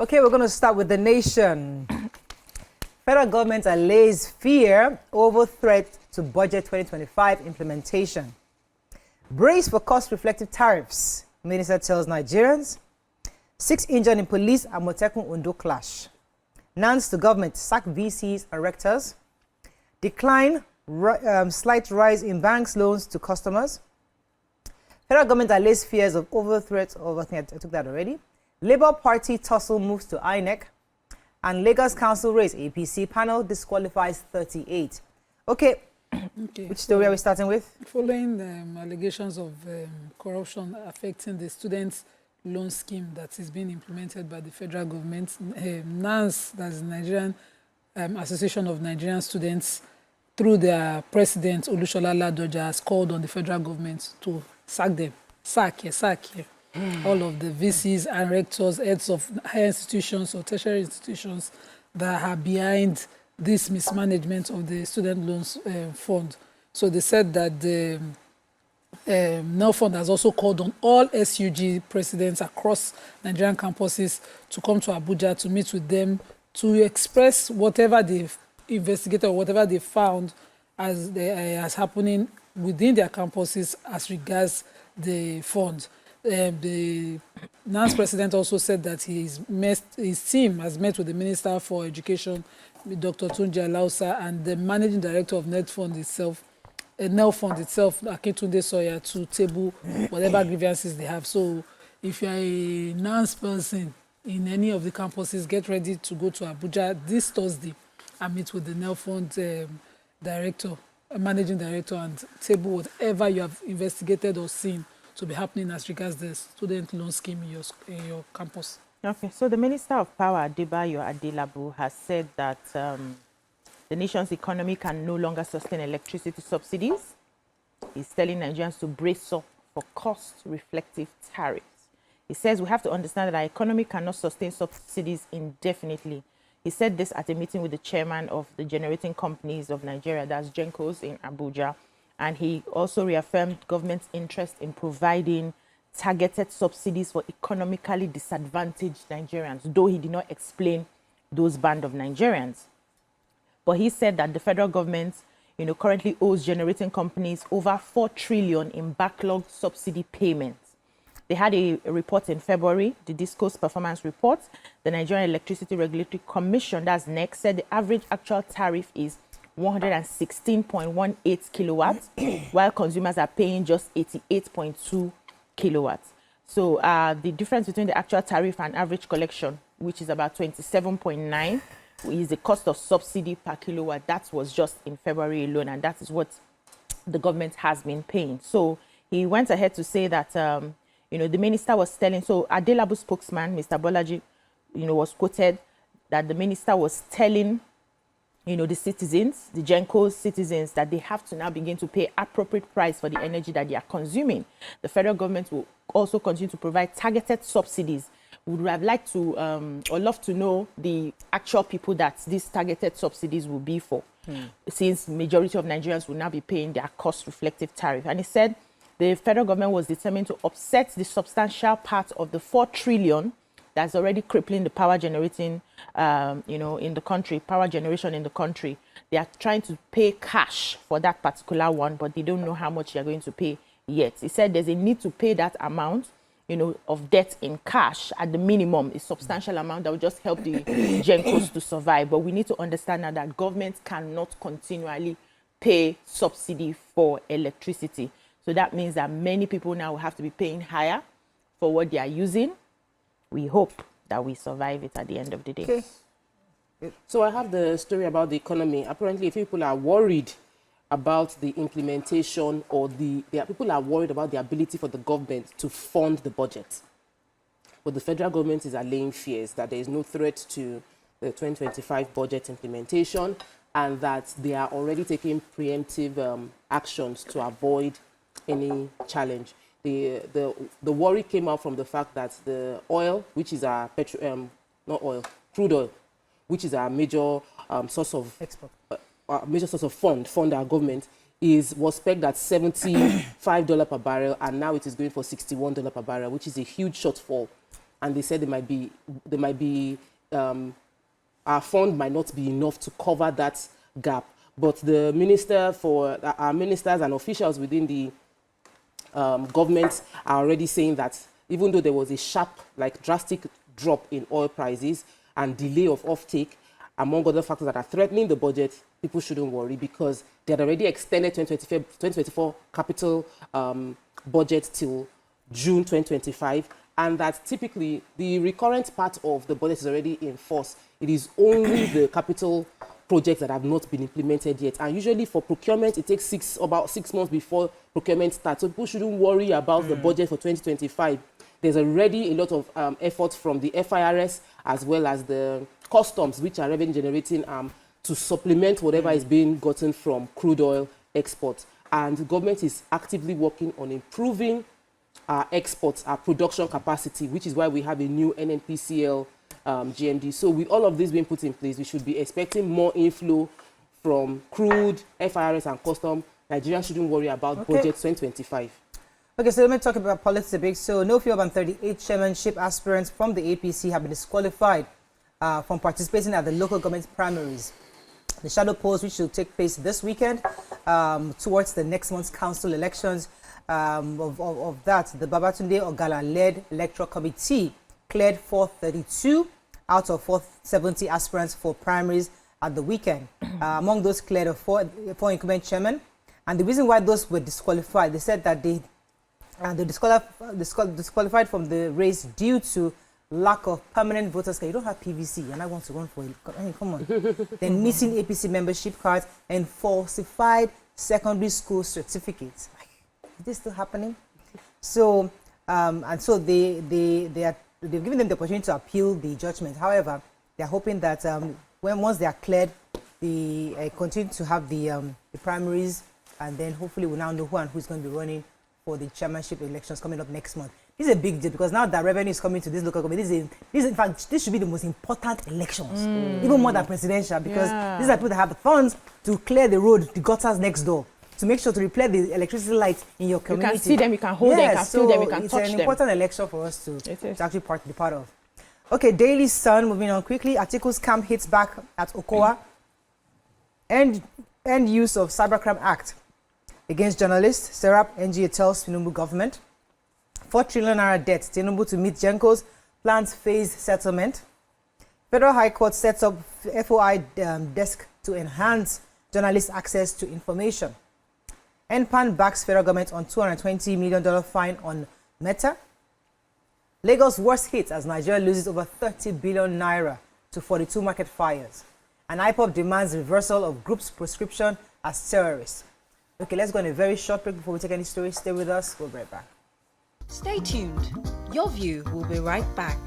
Okay, we're going to start with the nation. Federal government allays fear over threat to budget 2025 implementation. Brace for cost-reflective tariffs, Minister tells Nigerians. 6 injured in police and Motekun Ondo clash. Nance to government, sack VCs and rectors. Decline, slight rise in banks' loans to customers. Federal government allays fears of over threat of, I think I took that already. Labour Party tussle moves to INEC. And Lagos Council race APC panel disqualifies 38. Okay, which story are we starting with? Following the allegations of corruption affecting the students' loan scheme that is being implemented by the federal government, NANS, that's the Nigerian Association of Nigerian Students, through their president, Olushola Ladoja, has called on the federal government to sack them. Sack here. All of the VCs and rectors, heads of higher institutions or tertiary institutions that are behind this mismanagement of the student loans fund. So they said that the NEL fund has also called on all SUG presidents across Nigerian campuses to come to Abuja to meet with them to express whatever they've investigated or whatever they found as happening within their campuses as regards the fund. The NANS president also said that his team has met with the Minister for Education, Dr. Tunji Alausa, and the Managing Director of NEL Fund itself, Akintunde Sawyer, to table whatever grievances they have. So if you're a NANS person in any of the campuses, get ready to go to Abuja this Thursday and meet with the NEL Fund Managing Director, and table whatever you have investigated or seen to be happening as regards the student loan scheme in your campus. Okay, so the Minister of Power, Adebayo Adelabu, has said that the nation's economy can no longer sustain electricity subsidies. He's telling Nigerians to brace up for cost-reflective tariffs. He says we have to understand that our economy cannot sustain subsidies indefinitely. He said this at a meeting with the chairman of the generating companies of Nigeria, that's GENCOs, in Abuja. And he also reaffirmed government's interest in providing targeted subsidies for economically disadvantaged Nigerians, though he did not explain those band of Nigerians. But he said that the federal government, currently owes generating companies over 4 trillion in backlog subsidy payments. They had a report in February, the DISCO's performance report. The Nigerian Electricity Regulatory Commission, that's NEC, said the average actual tariff is 116.18 kilowatts, while consumers are paying just 88.2 kilowatts. So the difference between the actual tariff and average collection, which is about 27.9, is the cost of subsidy per kilowatt. That was just in February alone, and that is what the government has been paying. So he went ahead to say that, the minister was telling, so Adelabu's spokesman, Mr. Bolaji, was quoted that the minister was telling the citizens, the GENCO citizens, that they have to now begin to pay appropriate price for the energy that they are consuming. The federal government will also continue to provide targeted subsidies. We would have liked to or love to know the actual people that these targeted subsidies will be for, since majority of Nigerians will now be paying their cost-reflective tariff. And he said the federal government was determined to offset the substantial part of the 4 trillion that's already crippling the power generating, in the country, power generation in the country. They are trying to pay cash for that particular one, but they don't know how much they are going to pay yet. He said there's a need to pay that amount, of debt in cash at the minimum, a substantial amount that will just help the GENCOs to survive. But we need to understand now that government cannot continually pay subsidy for electricity. So that means that many people now will have to be paying higher for what they are using. We hope that we survive it at the end of the day. Okay. So I have the story about the economy. Apparently, if people are worried about the implementation or people are worried about the ability for the government to fund the budget. But the federal government is allaying fears that there is no threat to the 2025 budget implementation and that they are already taking preemptive actions to avoid any challenge. The worry came out from the fact that the oil, which is our crude oil, which is our major source of export, fund our government, was pegged at $75 per barrel, and now it is going for $61 per barrel, which is a huge shortfall. and they said our fund might not be enough to cover that gap. But the our ministers and officials within the government are already saying that even though there was a sharp, drastic drop in oil prices and delay of offtake, among other factors that are threatening the budget, people shouldn't worry because they had already extended 2024 capital budget till June 2025, and that typically the recurrent part of the budget is already in force. It is only the capital projects that have not been implemented yet. And usually for procurement, it takes about 6 months before procurement starts. So people shouldn't worry about the budget for 2025. There's already a lot of effort from the FIRS as well as the customs, which are revenue generating to supplement whatever is being gotten from crude oil exports. And the government is actively working on improving our exports, our production capacity, which is why we have a new NNPCL GMD. So with all of this being put in place, we should be expecting more inflow from crude, FIRS and custom. Nigerians shouldn't worry about budget 2025. Okay, so let me talk about politics a bit. So no fewer than 38 chairmanship aspirants from the APC have been disqualified from participating at the local government primaries. The shadow polls, which will take place this weekend towards the next month's council elections, of that, the Babatunde Ogala-led electoral committee cleared 432 out of 470 aspirants for primaries at the weekend. Among those cleared are four incumbent chairmen. And the reason why those were disqualified, they said that they disqualified from the race due to lack of permanent voters. You don't have PVC and I want to run for it. I mean, come on. Then missing APC membership cards and falsified secondary school certificates. Is this still happening? So, and so they've given them the opportunity to appeal the judgment. However, they're hoping that once they are cleared, they continue to have the primaries, and then hopefully we'll now know who and who's going to be running for the chairmanship elections coming up next month. This is a big deal because now that revenue is coming to this local government. In fact, this should be the most important elections, even more than presidential, because these are people that have the funds to clear the road, the gutters next door, to make sure to replace the electricity lights in your community. You can see them, you can hold them, you can feel them, you can touch them. It's an important election for us to actually be part of. Okay, Daily Sun, moving on quickly. Articles camp hits back at Okowa. End use of Cybercrime Act against journalists. Serap NGA tells Tinubu government. 4 trillion naira debt. Tinubu to meet Genco's plans phase settlement. Federal High Court sets up FOI desk to enhance journalists' access to information. NPAN backs federal government on $220 million fine on Meta. Lagos worst hit as Nigeria loses over 30 billion naira to 42 market fires. And IPOB demands reversal of group's prescription as terrorists. Okay, let's go on a very short break before we take any stories. Stay with us. We'll be right back. Stay tuned. Your View will be right back.